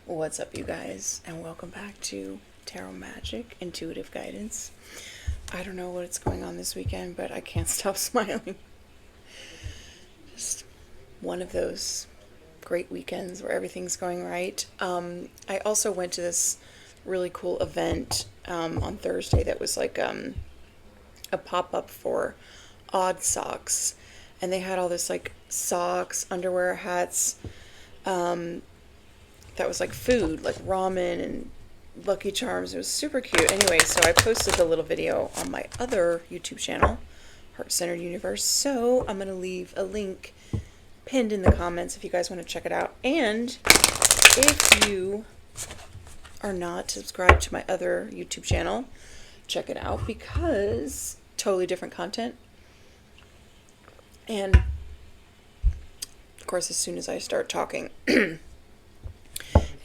What's up, you guys, and welcome back to Tarot Magic Intuitive Guidance. I don't know what's going on this weekend, but I can't stop smiling. Just one of those great weekends where everything's going right. I also went to this really cool event on Thursday that was like a pop-up for odd socks, and they had all this like socks, underwear, hats, that was like food, like ramen and Lucky Charms. It was super cute. Anyway, so I posted the little video on my other YouTube channel, Heart Centered Universe. So I'm going to leave a link pinned in the comments if you guys want to check it out. And if you are not subscribed to my other YouTube channel, check it out, because totally different content. And of course, as soon as I start talking,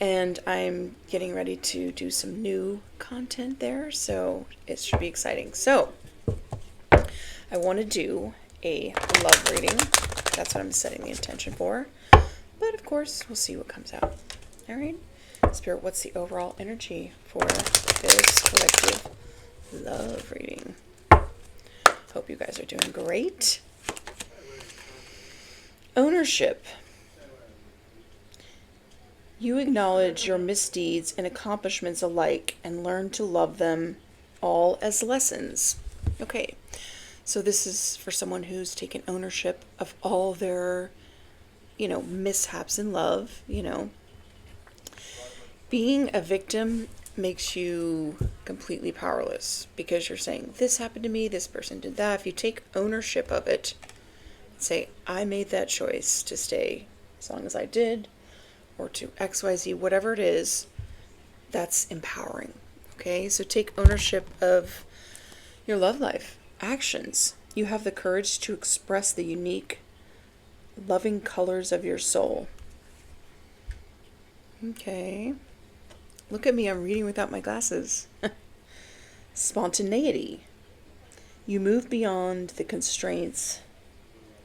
and I'm getting ready to do some new content there, so it should be exciting. So I want to do a love reading. That's what I'm setting the intention for. But of course, we'll see what comes out. All right. Spirit, what's the overall energy for this collective love reading? Hope you guys are doing great. Ownership. You acknowledge your misdeeds and accomplishments alike and learn to love them all as lessons. Okay, so this is for someone who's taken ownership of all their, mishaps in love. Being a victim makes you completely powerless, because you're saying, this happened to me, this person did that. If you take ownership of it, say, I made that choice to stay as long as I did, or to XYZ, whatever it is, that's empowering. Okay, so take ownership of your love life. Actions. You have the courage to express the unique, loving colors of your soul. Okay. Look at me, I'm reading without my glasses. Spontaneity. You move beyond the constraints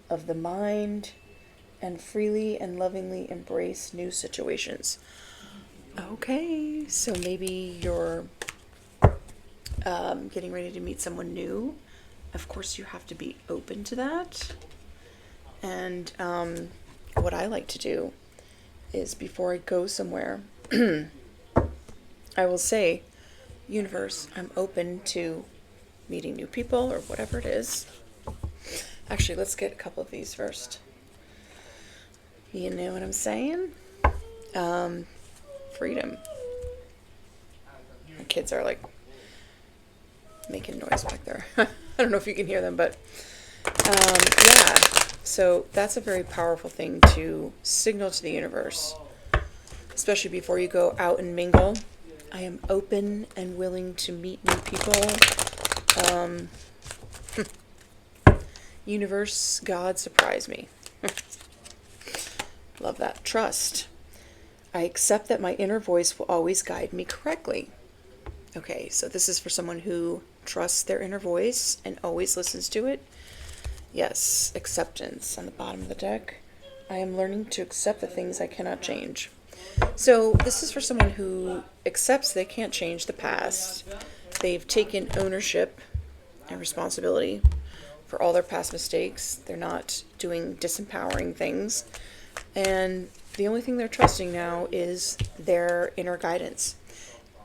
of the mind and freely and lovingly embrace new situations. Okay, so maybe you're getting ready to meet someone new. Of course, you have to be open to that. And what I like to do is, before I go somewhere, I will say, universe, I'm open to meeting new people, or whatever it is. Actually, let's get a couple of these first. You know what I'm saying? Freedom. My kids are like making noise back there. I don't know if you can hear them, but yeah. So that's a very powerful thing to signal to the universe, especially before you go out and mingle. I am open and willing to meet new people. Universe, God, surprise me. Love that. Trust. I accept that my inner voice will always guide me correctly. Okay, so this is for someone who trusts their inner voice and always listens to it. Yes, acceptance on the bottom of the deck. I am learning to accept the things I cannot change. So this is for someone who accepts they can't change the past. They've taken ownership and responsibility for all their past mistakes. They're not doing disempowering things. And the only thing they're trusting now is their inner guidance.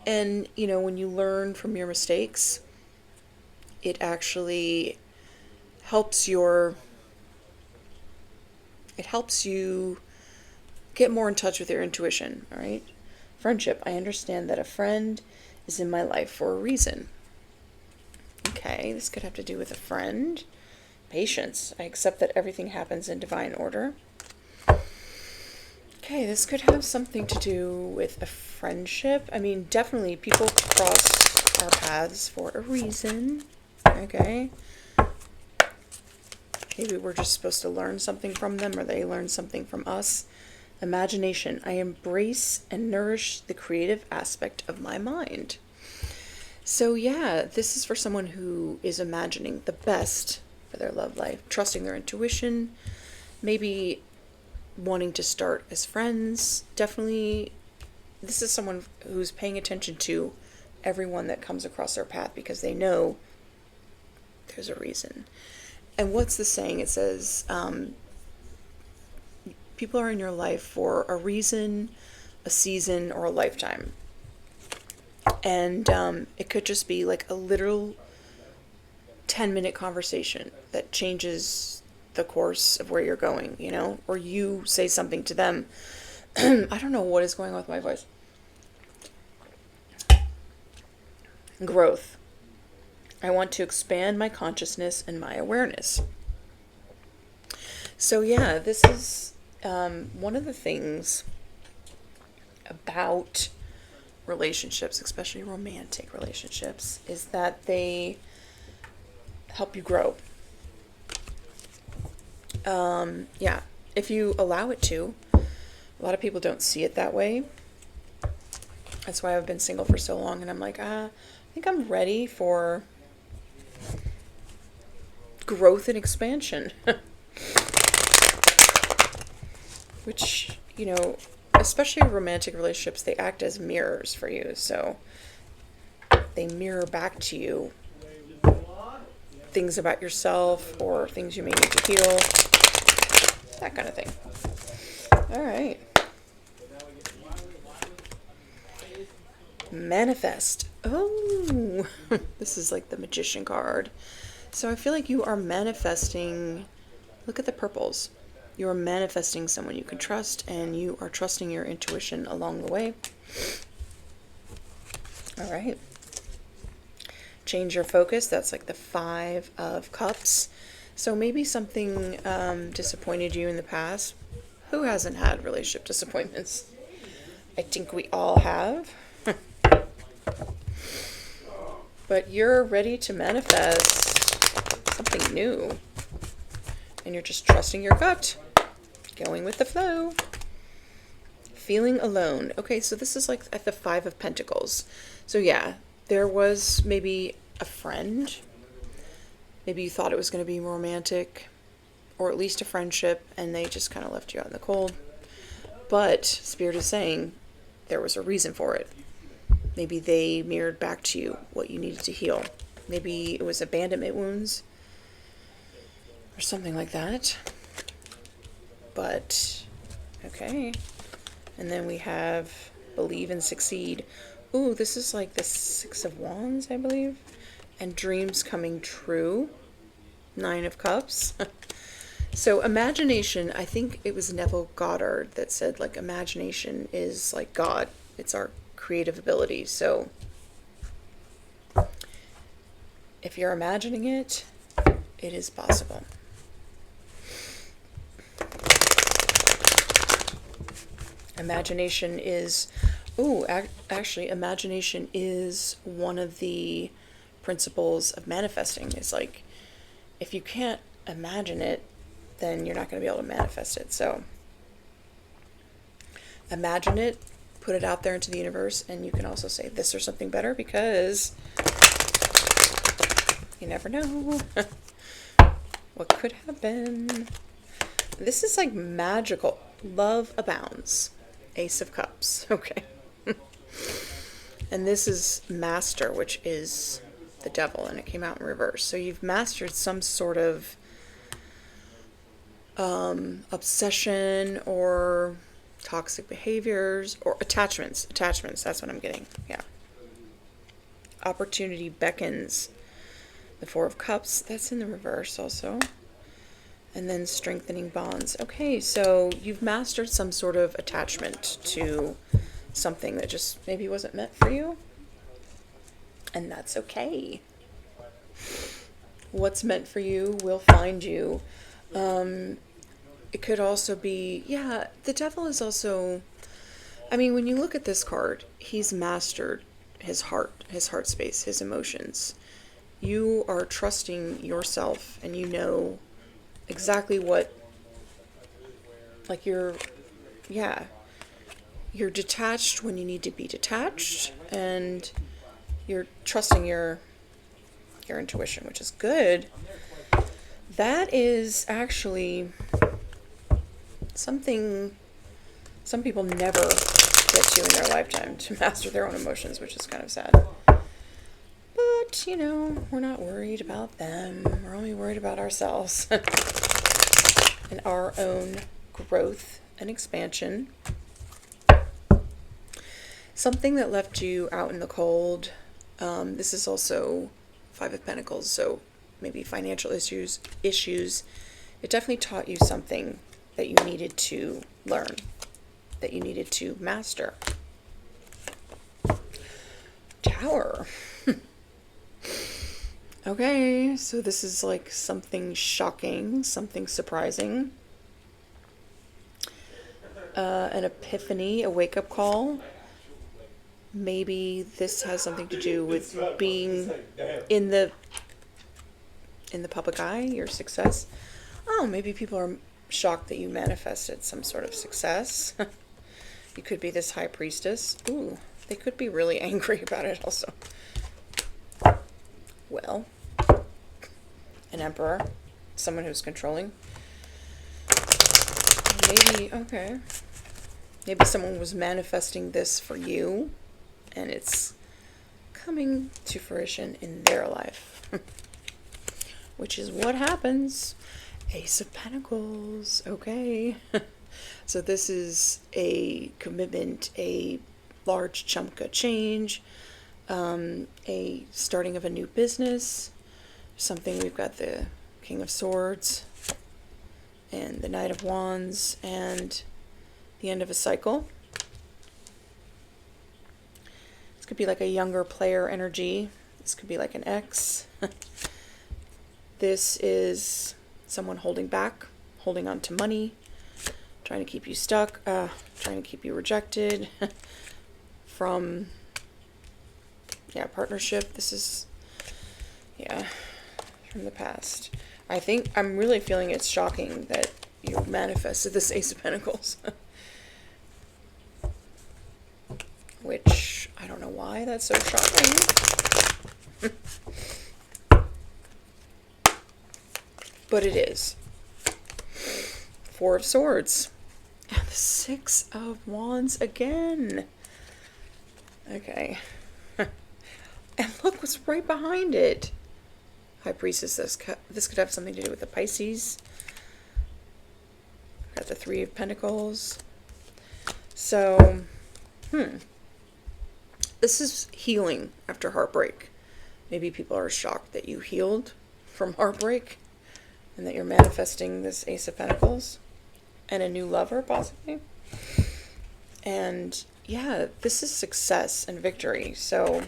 And, when you learn from your mistakes, it actually helps you get more in touch with your intuition, all right? Friendship. I understand that a friend is in my life for a reason. Okay, this could have to do with a friend. Patience. I accept that everything happens in divine order. Okay, this could have something to do with a friendship. I mean, definitely people cross our paths for a reason. Okay. Maybe we're just supposed to learn something from them, or they learn something from us. Imagination. I embrace and nourish the creative aspect of my mind. So yeah, this is for someone who is imagining the best for their love life, trusting their intuition, maybe wanting to start as friends, definitely this is someone who's paying attention to everyone that comes across their path because they know there's a reason. And what's the saying? It says, people are in your life for a reason, a season, or a lifetime. And it could just be like a literal 10-minute conversation that changes the course of where you're going, you know? Or you say something to them. I don't know what is going on with my voice. Growth. I want to expand my consciousness and my awareness. So yeah, this is one of the things about relationships, especially romantic relationships, is that they help you grow. Yeah, if you allow it to. A lot of people don't see it that way. That's why I've been single for so long, and I'm like, I think I'm ready for growth and expansion. Which, you know, especially romantic relationships, they act as mirrors for you. So they mirror back to you things about yourself or things you may need to heal. That kind of thing. All right. Manifest. Oh, this is like the magician card. So I feel like you are manifesting. Look at the purples. You are manifesting someone you can trust, and you are trusting your intuition along the way. All right. Change your focus. That's like the 5 of Cups. So maybe something disappointed you in the past. Who hasn't had relationship disappointments? I think we all have. But you're ready to manifest something new. And you're just trusting your gut. Going with the flow. Feeling alone. Okay, so this is like at the 5 of Pentacles. So yeah, there was maybe a friend. Maybe you thought it was going to be romantic, or at least a friendship, and they just kind of left you out in the cold. But Spirit is saying there was a reason for it. Maybe they mirrored back to you what you needed to heal. Maybe it was abandonment wounds or something like that. But, okay. And then we have believe and succeed. Ooh, this is like the 6 of Wands, I believe. And dreams coming true. 9 of Cups. So imagination, I think it was Neville Goddard that said, like, imagination is like God. It's our creative ability. So if you're imagining it, it is possible. Imagination is, actually, imagination is one of the principles of manifesting. It's like, if you can't imagine it, then you're not going to be able to manifest it. So imagine it, put it out there into the universe, and you can also say this or something better, because you never know what could happen. This is like magical. Love abounds. Ace of Cups. Okay. And this is Master, which is the devil, and it came out in reverse. So you've mastered some sort of obsession or toxic behaviors or attachments. That's what I'm getting. Yeah. Opportunity beckons. The 4 of Cups, that's in the reverse also. And then strengthening bonds. Okay, so you've mastered some sort of attachment to something that just maybe wasn't meant for you. And that's okay. What's meant for you will find you. It could also be, yeah, the devil is also, I mean, when you look at this card, he's mastered his heart space, his emotions. You are trusting yourself, and you know exactly what, like, you're detached when you need to be detached, and you're trusting your intuition, which is good. That is actually something some people never get to in their lifetime to master their own emotions, which is kind of sad. But, you know, we're not worried about them. We're only worried about ourselves and our own growth and expansion. Something that left you out in the cold. This is also Five of Pentacles, so maybe financial issues. It definitely taught you something that you needed to learn, that you needed to master. Tower. Okay, so this is like something shocking, something surprising. An epiphany, a wake-up call. Maybe this has something to do with being in the public eye, your success. Oh, maybe people are shocked that you manifested some sort of success. You could be this high priestess. Ooh, they could be really angry about it also. Well, an emperor, someone who's controlling. Maybe, okay. Maybe someone was manifesting this for you, and it's coming to fruition in their life. Which is what happens. Ace of Pentacles. Okay. So this is a commitment, a large chunk of change, a starting of a new business, something. We've got the King of Swords and the Knight of Wands and the end of a cycle. This could be like a younger player energy. This could be like an ex. This is someone holding back, holding on to money, trying to keep you stuck, trying to keep you rejected from, partnership. This is, from the past. I think I'm really feeling it's shocking that you manifested this Ace of Pentacles. Which, I don't know why that's so shocking. But it is. Four of Swords. And the Six of Wands again. Okay. And look what's right behind it. High Priestess. This could have something to do with the Pisces. Got the Three of Pentacles. So, this is healing after heartbreak. Maybe people are shocked that you healed from heartbreak and that you're manifesting this Ace of Pentacles and a new lover, possibly. And yeah, this is success and victory. So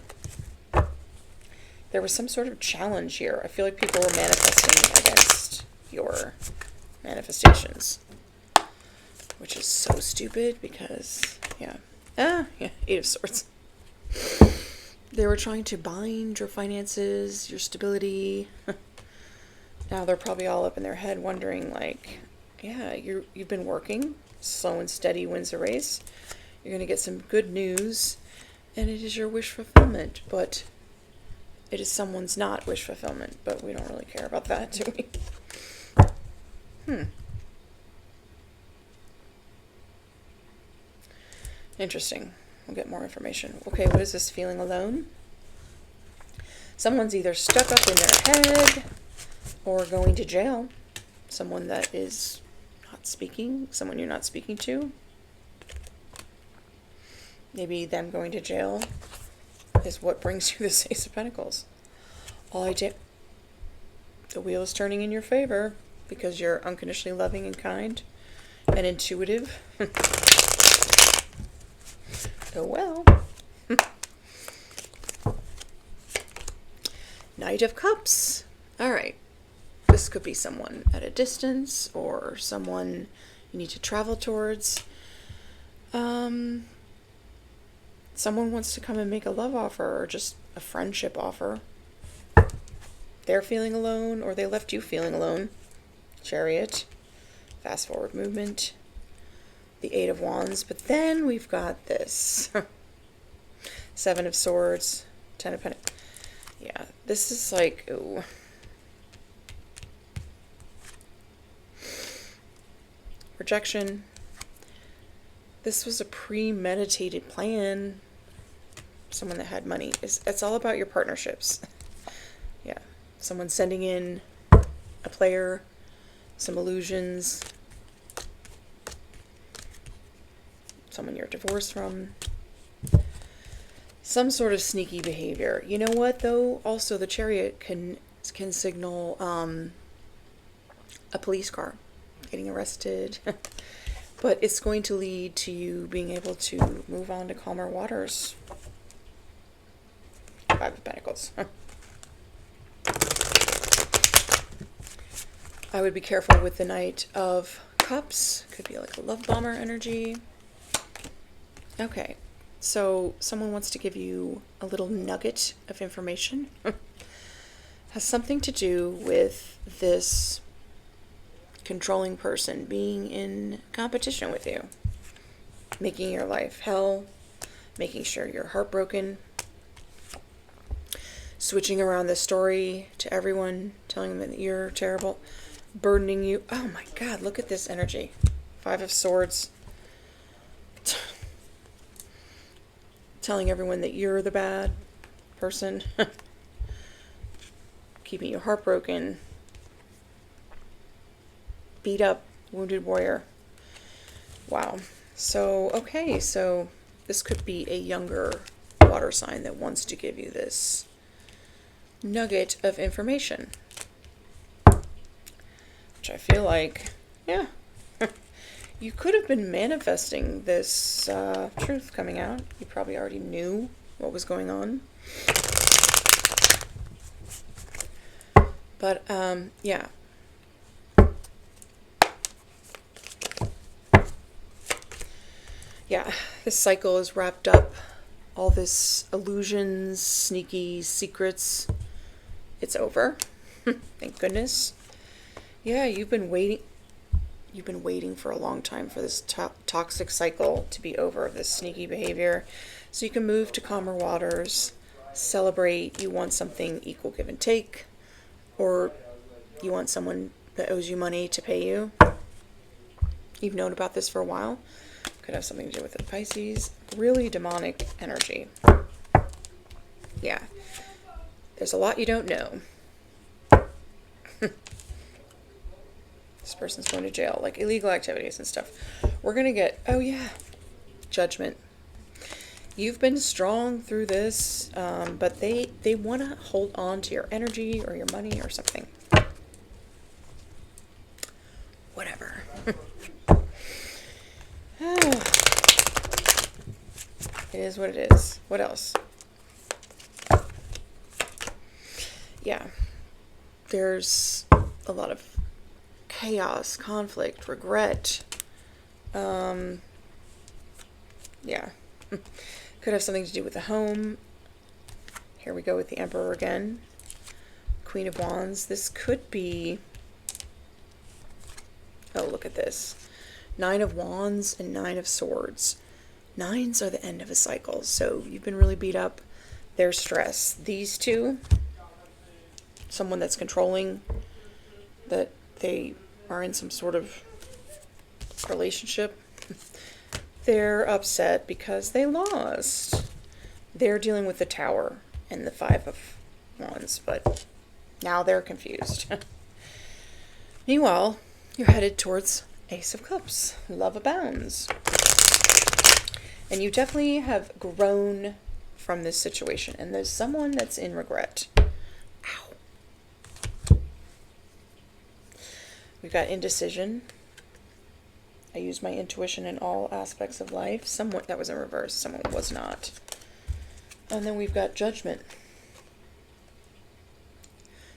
there was some sort of challenge here. I feel like people were manifesting against your manifestations, which is so stupid because, Eight of Swords. They were trying to bind your finances, your stability. Now they're probably all up in their head wondering, like, you've been working. Slow and steady wins the race. You're going to get some good news, and it is your wish fulfillment. But it is someone's not wish fulfillment, but we don't really care about that, do we? Interesting. We'll get more information. Okay, what is this? Feeling alone? Someone's either stuck up in their head or going to jail. Someone that is not speaking, someone you're not speaking to. Maybe them going to jail is what brings you this Ace of Pentacles. The wheel is turning in your favor because you're unconditionally loving and kind and intuitive. Oh well. Knight of Cups. All right. This could be someone at a distance or someone you need to travel towards. Someone wants to come and make a love offer or just a friendship offer. They're feeling alone or they left you feeling alone. Chariot. Fast forward movement. The Eight of Wands. But then we've got this. Seven of Swords. Ten of Pentacles. Yeah, this is like, ooh. Rejection. this was a premeditated plan. Someone that had money. It's all about your partnerships. Yeah. Someone sending in a player, some illusions, someone you're divorced from, some sort of sneaky behavior. You know what, though? Also, the Chariot can signal a police car getting arrested. But it's going to lead to you being able to move on to calmer waters. Five of Pentacles. I would be careful with the Knight of Cups. Could be like a love bomber energy. Okay, so someone wants to give you a little nugget of information. Has something to do with this controlling person being in competition with you, making your life hell, making sure you're heartbroken, switching around the story to everyone, telling them that you're terrible, burdening you. Oh my God, look at this energy. Five of Swords. Telling everyone that you're the bad person. Keeping you heartbroken. Beat up, wounded warrior. Wow. So, okay, so this could be a younger water sign that wants to give you this nugget of information. Which I feel like, yeah, you could have been manifesting this truth coming out. You probably already knew what was going on. But, yeah. Yeah, this cycle is wrapped up. All this illusions, sneaky secrets. It's over. Thank goodness. Yeah, you've been waiting for a long time for this toxic cycle to be over, this sneaky behavior. So you can move to calmer waters, celebrate. You want something equal give and take, or you want someone that owes you money to pay you. You've known about this for a while. Could have something to do with the Pisces. Really demonic energy. Yeah. There's a lot you don't know. This person's going to jail, like illegal activities and stuff. We're going to get, oh yeah, Judgment. You've been strong through this, but they want to hold on to your energy or your money or something. Whatever. It is what it is. What else? Yeah. There's a lot of chaos, conflict, regret. Yeah. Could have something to do with the home. Here we go with the Emperor again. Queen of Wands. This could be... Oh, look at this. Nine of Wands and Nine of Swords. Nines are the end of a cycle. So you've been really beat up. There's stress. These two, someone that's controlling, that they are in some sort of relationship, they're upset because they lost. They're dealing with the Tower and the Five of Wands, but now they're confused. Meanwhile, you're headed towards Ace of Cups. Love abounds. And you definitely have grown from this situation. And there's someone that's in regret. Ow. We've got indecision. I use my intuition in all aspects of life. Someone that was in reverse. Someone was not. And then we've got judgment.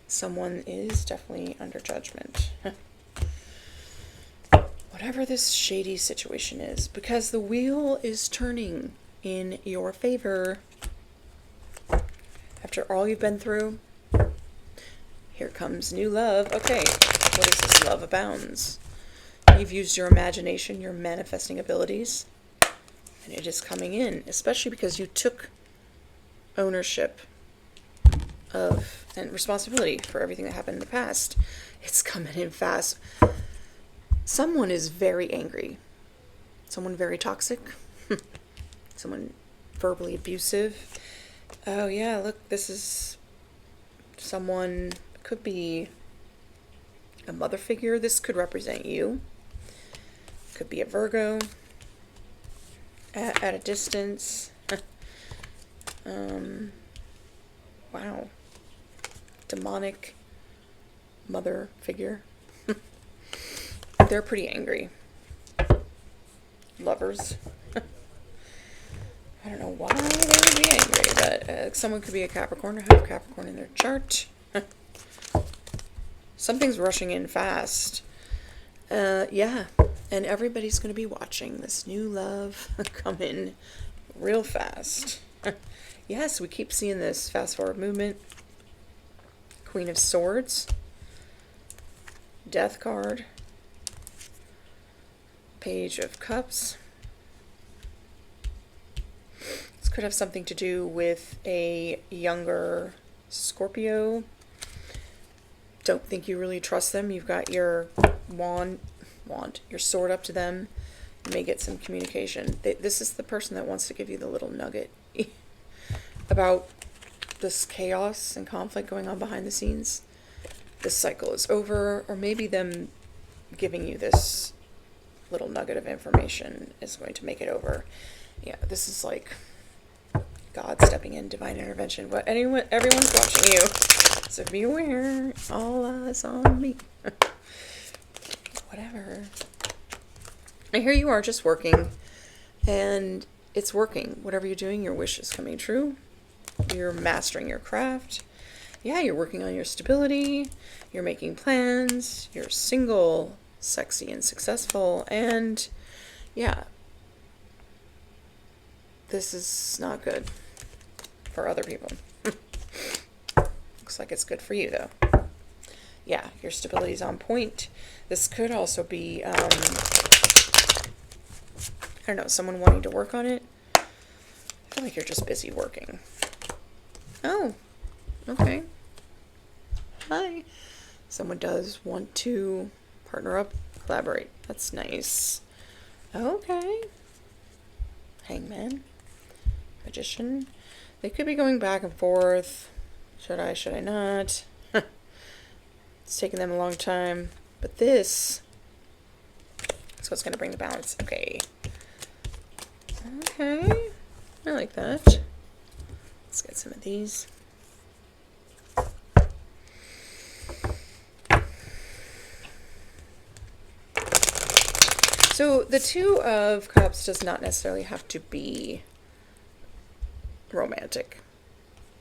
Someone is definitely under judgment. Whatever this shady situation is, because the wheel is turning in your favor. After all you've been through, here comes new love. Okay, what is this? Love abounds. You've used your imagination, your manifesting abilities, and it is coming in, especially because you took ownership of and responsibility for everything that happened in the past. It's coming in fast. Someone is very angry. Someone very toxic. Someone verbally abusive. Oh yeah, look, this is someone, could be a mother figure. This could represent you. Could be a Virgo. At a distance. Wow. Demonic mother figure. They're pretty angry. Lovers. I don't know why they would be angry, but someone could be a Capricorn or have Capricorn in their chart. Something's rushing in fast. Yeah, and everybody's going to be watching this new love come in real fast. Yes, we keep seeing this fast forward movement. Queen of Swords. Death card. Page of Cups. This could have something to do with a younger Scorpio. Don't think you really trust them. You've got your your sword up to them. You may get some communication. This is the person that wants to give you the little nugget about this chaos and conflict going on behind the scenes. This cycle is over, or maybe them giving you this little nugget of information is going to make it over. Yeah, this is like God stepping in, divine intervention. But everyone's watching you, so be aware. All eyes on me. Whatever. And here you are just working, and it's working. Whatever you're doing, your wish is coming true. You're mastering your craft. Yeah, you're working on your stability. You're making plans. You're single, sexy, and successful. And yeah, this is not good for other people. Looks like it's good for you, though. Yeah, your stability is on point. This could also be, I don't know, someone wanting to work on it. I feel like you're just busy working. Oh, okay. Hi. Someone does want to partner up, collaborate. That's nice. Okay. Hangman. Magician. They could be going back and forth. Should I not? It's taking them a long time. But this is what's going to bring the balance. Okay. Okay. I like that. Let's get some of these. So the Two of Cups does not necessarily have to be romantic.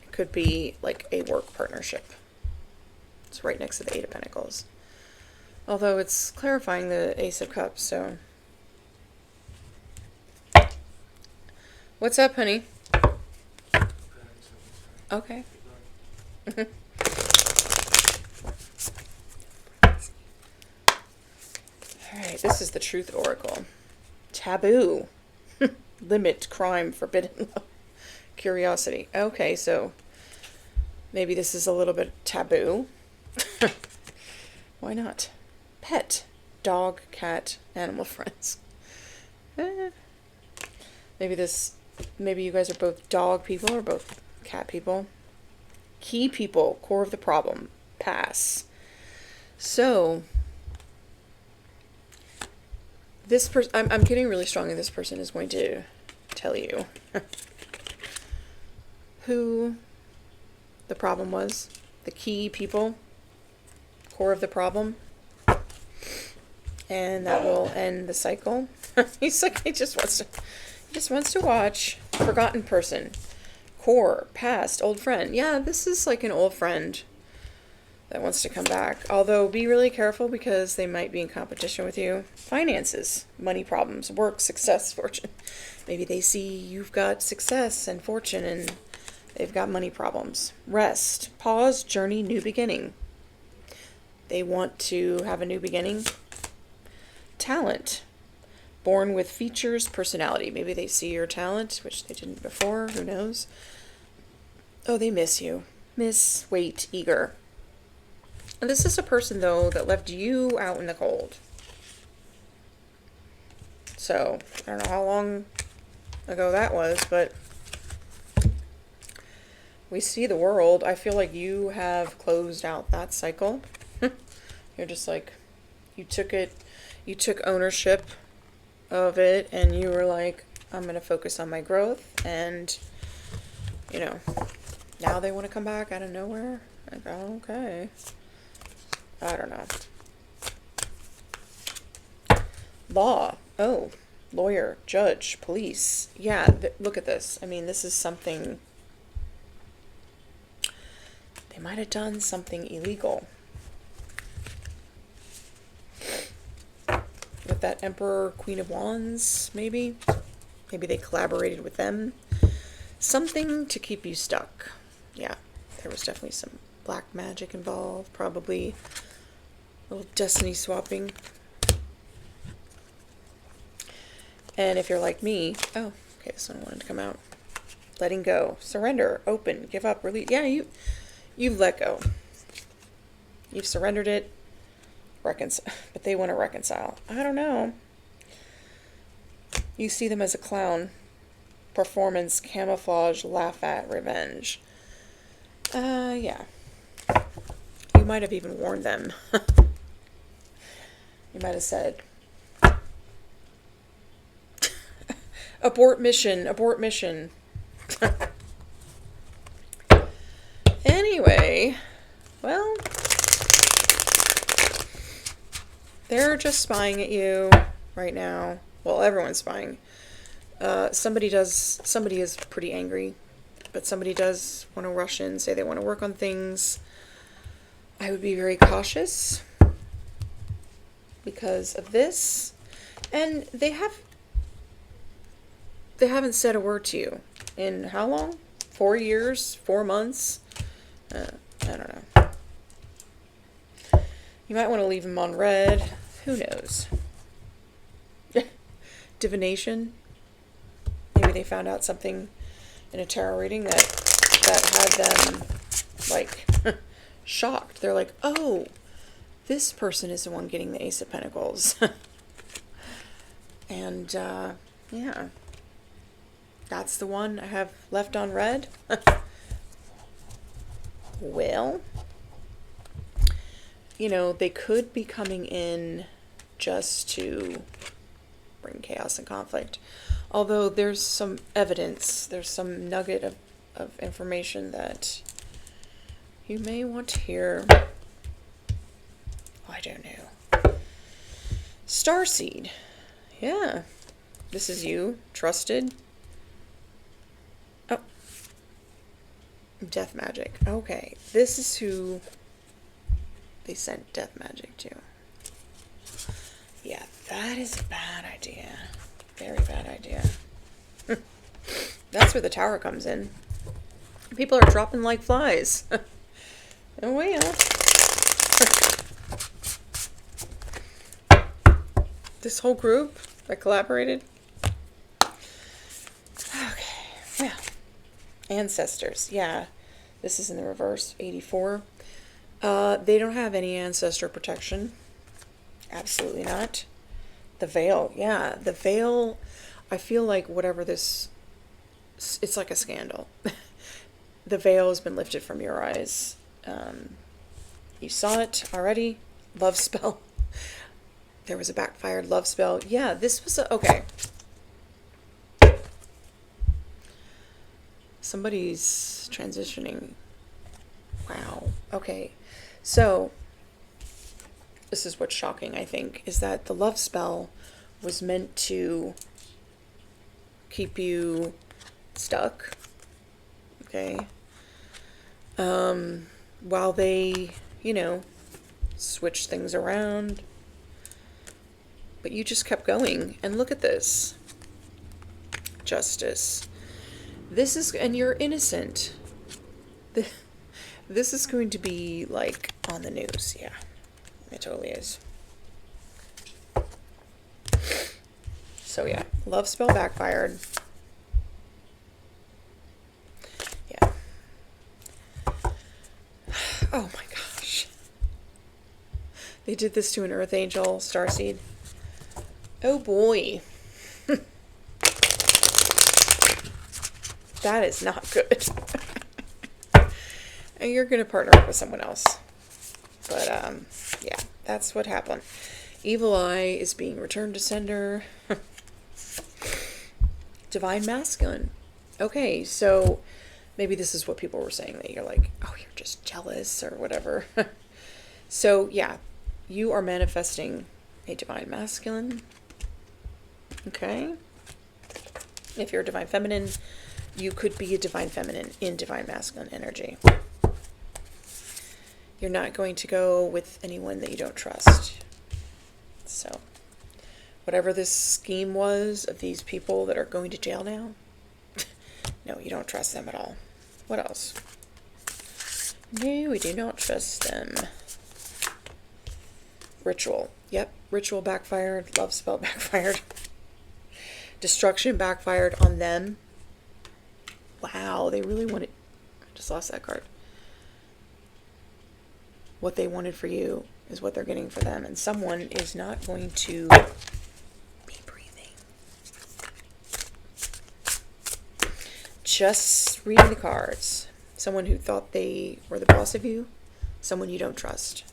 It could be like a work partnership. It's right next to the Eight of Pentacles. Although it's clarifying the Ace of Cups, so. What's up, honey? Okay. Alright, this is the Truth Oracle. Taboo. Limit, crime, forbidden love. Curiosity. Okay, so maybe this is a little bit taboo. Why not? Pet. Dog, cat, animal friends. Maybe you guys are both dog people or both cat people. Key people, core of the problem. Pass. So this person, I'm getting really strongly this person is going to tell you who the problem was. The key people, core of the problem. And that will end the cycle. He's like, he just wants to watch. Forgotten person. Core, past, old friend. Yeah, this is like an old friend that wants to come back. Although, be really careful because they might be in competition with you. Finances, money problems, work, success, fortune. Maybe they see you've got success and fortune and they've got money problems. Rest, pause, journey, new beginning. They want to have a new beginning. Talent, born with features, personality. Maybe they see your talent, which they didn't before, who knows. Oh, they miss you. Miss, wait, eager. And this is a person, though, that left you out in the cold. So, I don't know how long ago that was, but we see the world. I feel like you have closed out that cycle. You're just like, you took ownership of it, and you were like, I'm going to focus on my growth, and, you know, now they want to come back out of nowhere. Like, oh, okay. I don't know. Law. Oh, lawyer, judge, police. Yeah, look at this. I mean, this is something... They might have done something illegal. With that Emperor, Queen of Wands, maybe? Maybe they collaborated with them. Something to keep you stuck. Yeah, there was definitely some black magic involved. Probably a little destiny swapping. And if you're like me, oh, okay, this one wanted to come out. Letting go, surrender, open, give up, release. Yeah, you've let go. You've surrendered it. Reconcile, but they want to reconcile. I don't know. You see them as a clown. Performance, camouflage, laugh at, revenge. Yeah. You might have even warned them. You might have said, abort mission, abort mission. Anyway, well, they're just spying at you right now. Well, everyone's spying. Somebody is pretty angry, but somebody does want to rush in, say they want to work on things. I would be very cautious because of this. And they haven't said a word to you in how long? 4 years? 4 months? I don't know. You might want to leave them on red. Who knows? Divination. Maybe they found out something in a tarot reading that had them, like, shocked. They're like, oh, this person is the one getting the Ace of Pentacles. And, yeah. That's the one I have left on red. Well, you know, they could be coming in just to bring chaos and conflict. Although there's some evidence, there's some nugget of information that you may want to hear. I don't know. Starseed. Yeah. This is you. Trusted. Oh. Death magic. Okay. This is who they sent death magic to. Yeah, that is a bad idea. Very bad idea. That's where the tower comes in. People are dropping like flies. Oh, well. This whole group that collaborated. Okay, well. Ancestors. Yeah, this is in the reverse. 84. They don't have any ancestor protection. Absolutely not. The veil. Yeah, the veil. I feel like whatever this... It's like a scandal. The veil has been lifted from your eyes. You saw it already. Love spell. There was a backfired love spell. Yeah, this was a... Okay. Somebody's transitioning. Wow. Okay. So, this is what's shocking, I think, is that the love spell was meant to keep you stuck. Okay. While they, you know, switch things around. But you just kept going. And look at this. Justice. This is, and you're innocent. This is going to be, like, on the news. Yeah, it totally is. So, yeah, love spell backfired. Yeah. Oh, my gosh. They did this to an Earth Angel, Starseed. Oh, boy. that is not good. And you're going to partner up with someone else. But, yeah, that's what happened. Evil Eye is being returned to sender. Divine Masculine. Okay, so maybe this is what people were saying, that you're like, oh, you're just jealous or whatever. So, yeah, you are manifesting a Divine Masculine. Okay. If you're a Divine Feminine, you could be a Divine Feminine in Divine Masculine energy. You're not going to go with anyone that you don't trust. So, whatever this scheme was of these people that are going to jail now, no, you don't trust them at all. What else? No, we do not trust them. Ritual. Yep, ritual backfired. Love spell backfired. Destruction backfired on them. Wow, they really wanted... I just lost that card. What they wanted for you is what they're getting for them. And someone is not going to be breathing. Just reading the cards. Someone who thought they were the boss of you. Someone you don't trust.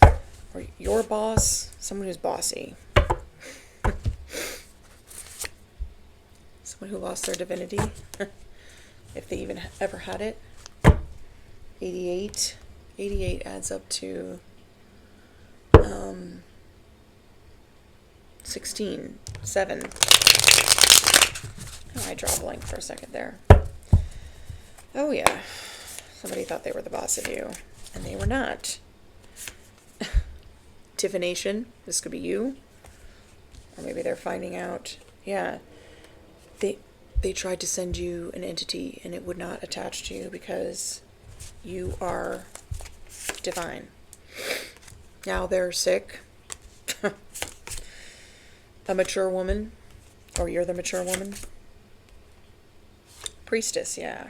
Or your boss. Someone who's bossy. Someone who lost their divinity. If they even ever had it. 88. 88 adds up to 16. 7. Oh, I draw a blank for a second there. Oh yeah. Somebody thought they were the boss of you. And they were not. Divination. This could be you. Or maybe they're finding out. Yeah. They tried to send you an entity and it would not attach to you because you are divine. Now they're sick. A mature woman. Or you're the mature woman. Priestess, yeah.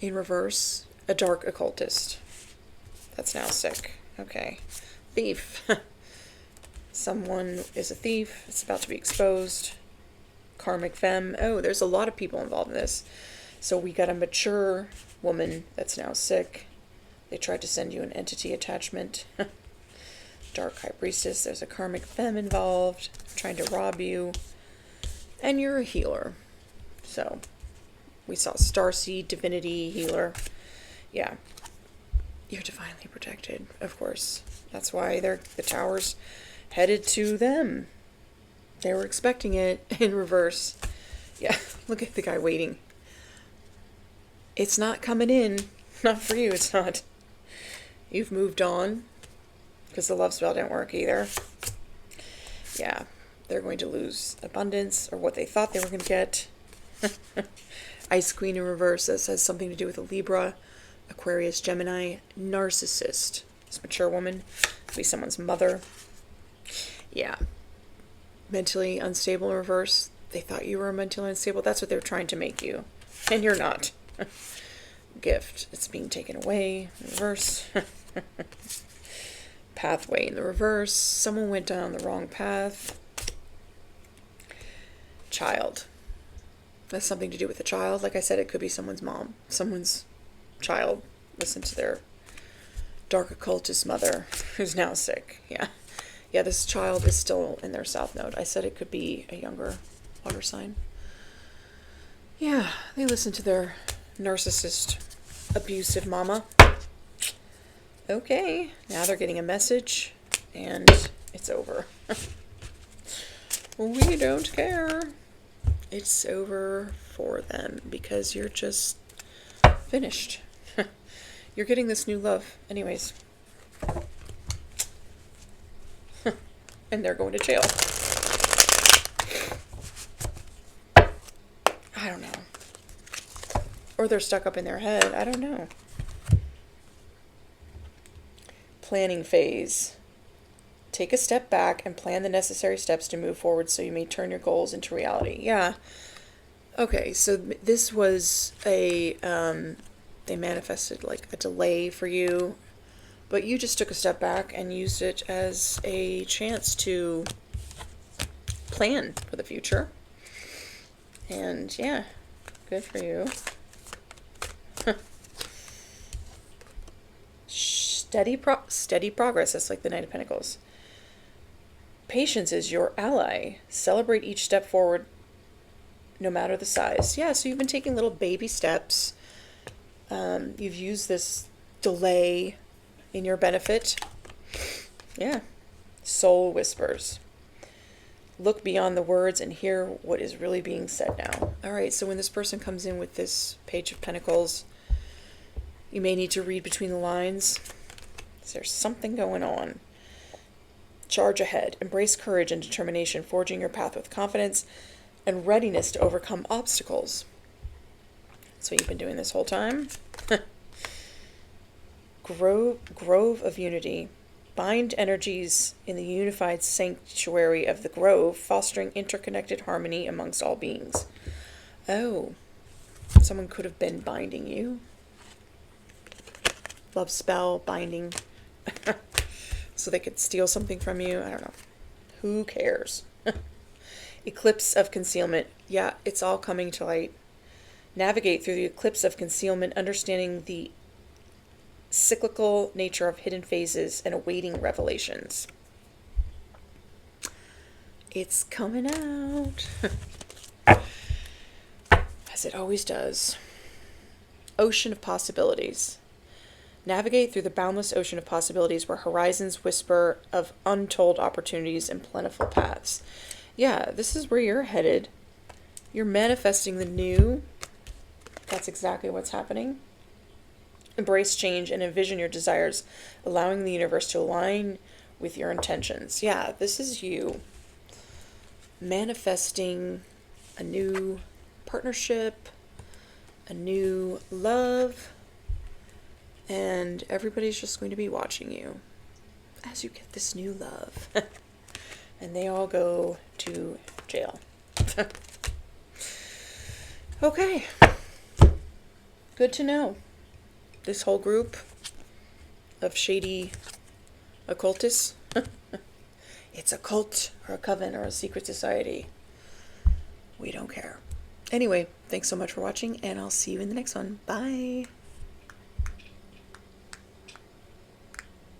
In reverse, a dark occultist. That's now sick. Okay. Thief. Someone is a thief. It's about to be exposed. Karmic femme. Oh, there's a lot of people involved in this. So we got a mature woman that's now sick. They tried to send you an entity attachment. Dark high priestess. There's a karmic femme involved. Trying to rob you. And you're a healer. So we saw starseed, divinity, healer. Yeah. You're divinely protected, of course. That's why the tower's headed to them. They were expecting it in reverse. Yeah, look at the guy waiting. It's not coming in. Not for you, it's not. You've moved on. Because the love spell didn't work either. Yeah, they're going to lose abundance, or what they thought they were going to get. Ice Queen in reverse. This has something to do with a Libra, Aquarius, Gemini, narcissist. This mature woman. Could be someone's mother. Yeah. Mentally unstable in reverse. They thought you were mentally unstable. That's what they're trying to make you. And you're not. Gift. It's being taken away in reverse. Pathway in the reverse. Someone went down the wrong path. Child. That's something to do with a child. Like I said, it could be someone's mom. Someone's child. Listen to their dark occultist mother who's now sick. Yeah. Yeah, this child is still in their south node. I said it could be a younger water sign. Yeah, they listen to their narcissist, abusive mama. Okay, now they're getting a message, and it's over. We don't care. It's over for them, because you're just finished. You're getting this new love anyways. And they're going to jail. I don't know. Or they're stuck up in their head. I don't know. Planning phase. Take a step back and plan the necessary steps to move forward so you may turn your goals into reality. Yeah. Okay, so this was a, they manifested like a delay for you. But you just took a step back and used it as a chance to plan for the future. And yeah, good for you. Steady progress. That's like the Knight of Pentacles. Patience is your ally. Celebrate each step forward, no matter the size. Yeah, so you've been taking little baby steps. You've used this delay in your benefit. Yeah. Soul whispers. Look beyond the words and hear what is really being said now. All right, so when this person comes in with this Page of Pentacles, you may need to read between the lines. There's something going on. Charge ahead. Embrace courage and determination, forging your path with confidence and readiness to overcome obstacles. That's what you've been doing this whole time. Grove of Unity. Bind energies in the unified sanctuary of the grove, fostering interconnected harmony amongst all beings. Oh, someone could have been binding you. Love spell, binding. So they could steal something from you. I don't know. Who cares? Eclipse of concealment. Yeah, it's all coming to light. Navigate through the eclipse of concealment, understanding the cyclical nature of hidden phases and awaiting revelations. It's coming out. As it always does. Ocean of possibilities. Navigate through the boundless ocean of possibilities where horizons whisper of untold opportunities and plentiful paths. Yeah, this is where you're headed. You're manifesting the new. That's exactly what's happening. Embrace change and envision your desires, allowing the universe to align with your intentions. Yeah, this is you manifesting a new partnership, a new love, and everybody's just going to be watching you as you get this new love. And they all go to jail. Okay. Good to know. This whole group of shady occultists. It's a cult or a coven or a secret society. We don't care. Anyway, thanks so much for watching, and I'll see you in the next one. Bye.